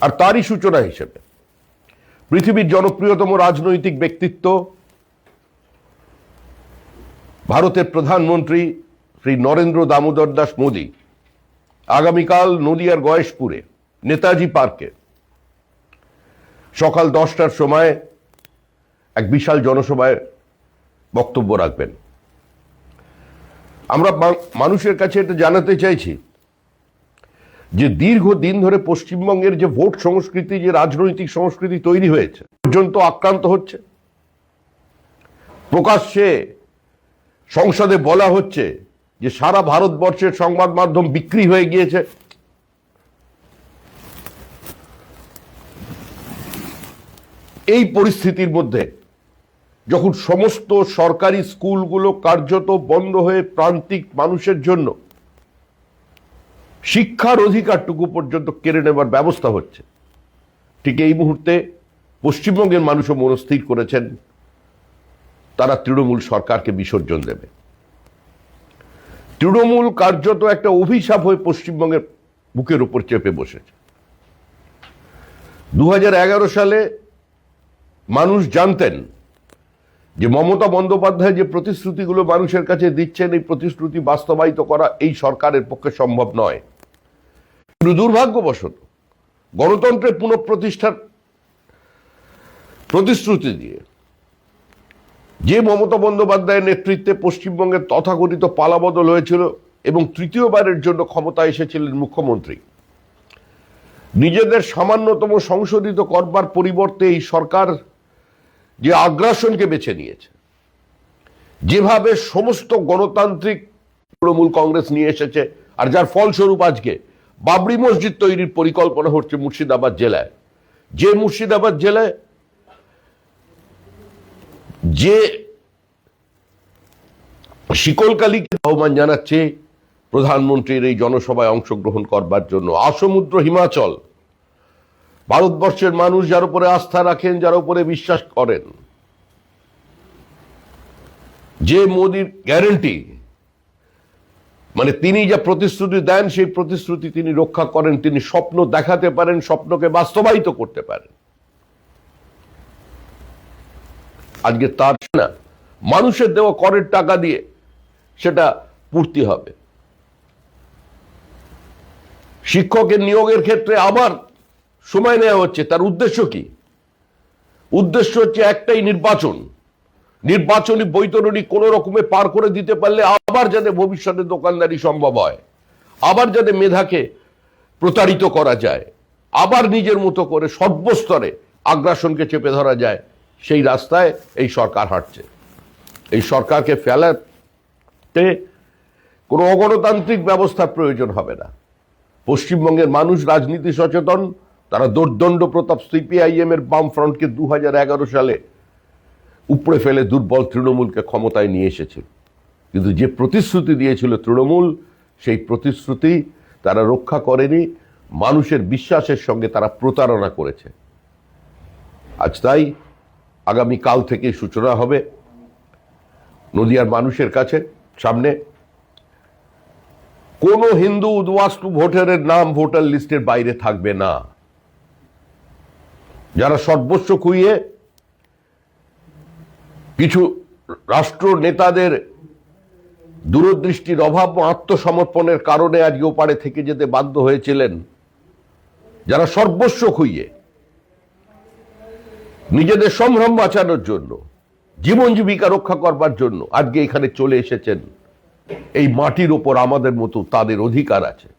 আর তারই সূচনা হিসেবে পৃথিবীর জনপ্রিয়তম রাজনৈতিক ব্যক্তিত্ব ভারতের প্রধানমন্ত্রী শ্রী নরেন্দ্র দামোদর দাস মোদী আগামীকাল নদিয়ার গয়েশপুরে নেতাজি পার্কে সকাল 10টার সময় এক বিশাল জনসভায় বক্তব্য রাখবেন। আমরা মানুষের কাছে এটা জানাতে চাইছি যে দীর্ঘদিন ধরে পশ্চিমবঙ্গের যে ভোট সংস্কৃতি, যে রাজনৈতিক সংস্কৃতি তৈরি হয়েছে পর্যন্ত আক্রান্ত হচ্ছে। প্রকাশ্যে সংসদে বলা হচ্ছে যে সারা ভারতবর্ষের সংবাদ মাধ্যম বিক্রি হয়ে গিয়েছে। এই পরিস্থিতির মধ্যে যখন সমস্ত সরকারি স্কুলগুলো কার্যত বন্ধ হয়ে প্রান্তিক মানুষের জন্য শিক্ষার অধিকারটুকু পর্যন্ত কেড়ে নেবার ব্যবস্থা হচ্ছে, ঠিক এই মুহূর্তে পশ্চিমবঙ্গের মানুষও মনস্থির করেছেন তারা তৃণমূল সরকারকে বিসর্জন দেবে। তৃণমূল কার্যত একটা অভিশাপ হয়ে পশ্চিমবঙ্গের বুকের উপর চেপে বসেছে। 2011 সালে মানুষ জানতেন যে মমতা বন্দ্যোপাধ্যায় যে প্রতিশ্রুতিগুলো মানুষের কাছে দিচ্ছেন, এই প্রতিশ্রুতি বাস্তবায়িত করা এই সরকারের পক্ষে সম্ভব নয়। কিন্তু দুর্ভাগ্যবশত গণতন্ত্রের পুনঃপ্রতিষ্ঠার প্রতিশ্রুতি দিয়ে যে মমতা বন্দ্যোপাধ্যায়ের নেতৃত্বে পশ্চিমবঙ্গের তথাকথিত পালাবদল হয়েছিল এবং তৃতীয়বারের জন্য ক্ষমতায় এসেছিলেন মুখ্যমন্ত্রী, নিজেদের সামান্যতম সংশোধিত করবার পরিবর্তে এই সরকার যে আগ্রাসনকে বেছে নিয়েছে, যেভাবে সমস্ত গণতান্ত্রিক তৃণমূল কংগ্রেস নিয়ে এসেছে, আর যার ফলস্বরূপ আজকে বাবরি মসজিদ তৈরির পরিকল্পনা হচ্ছে মুর্শিদাবাদ জেলায়, যে মুর্শিদাবাদ জেলায় যে শিকলকালীকে আহ্বান জানাচ্ছে প্রধানমন্ত্রীর এই জনসভায় অংশগ্রহণ করবার জন্য। আসমুদ্র হিমাচল, ভারতবর্ষের মানুষ যার উপরে আস্থা রাখেন, যার উপরে বিশ্বাস করেন, যে মোদির গ্যারেন্টি, মানে তিনি যা প্রতিশ্রুতি দেন সেই প্রতিশ্রুতি তিনি রক্ষা করেন, তিনি স্বপ্ন দেখাতে পারেন, স্বপ্নকে বাস্তবায়িত করতে পারেন। আজকে তার না মানুষের দেওয়া করের টাকা দিয়ে সেটা পূর্তি হবে। শিক্ষকের নিয়োগের ক্ষেত্রে আবার সময় নেওয়া হচ্ছে। তার উদ্দেশ্য কি? উদ্দেশ্য হচ্ছে একটাই, নির্বাচনী বৈতরণী কোন রকমে পার করে দিতে পারলে আবার যাতে ভবিষ্যতে দোকানদারি সম্ভব হয়, আবার যাতে মেধাকে প্রতারিত করা যায়, আবার নিজের মতো করে সর্বস্তরে আগ্রাসনকে চেপে ধরা যায়, সেই রাস্তায় এই সরকার হাঁটছে। এই সরকারকে ফেলাতে কোনো অগণতান্ত্রিক ব্যবস্থার প্রয়োজন হবে না। পশ্চিমবঙ্গের মানুষ রাজনীতি সচেতন, তারা দোর্দণ্ড প্রতাপ সিপিআইএম এর বাম ফ্রন্টকে 2011 সালে উপড়ে ফেলে দুর্বল তৃণমূলকে ক্ষমতায় নিয়ে এসেছিল। কিন্তু যে প্রতিশ্রুতি দিয়েছিল তৃণমূল, সেই প্রতিশ্রুতি তারা রক্ষা করেনি, মানুষের বিশ্বাসের সঙ্গে তারা প্রতারণা করেছে। আজ তাই আগামীকাল থেকে সূচনা হবে নদিয়ার মানুষের কাছে সামনে। কোন হিন্দু উদ্বাস্তু ভোটারের নাম ভোটার লিস্টের বাইরে থাকবে না। যারা সর্বস্ব খুইয়ে কিছু রাষ্ট্র নেতাদের দূরদৃষ্টির অভাব ও আত্মসমর্পণের কারণে আজকে ওপারে থেকে যেতে বাধ্য হয়েছিলেন, যারা সর্বস্ব খুইয়ে নিজেদের সম্ভ্রম বাঁচানোর জন্য, জীবন জীবিকা রক্ষা করবার জন্য আজকে এখানে চলে এসেছেন, এই মাটির ওপর আমাদের মতো তাদের অধিকার আছে।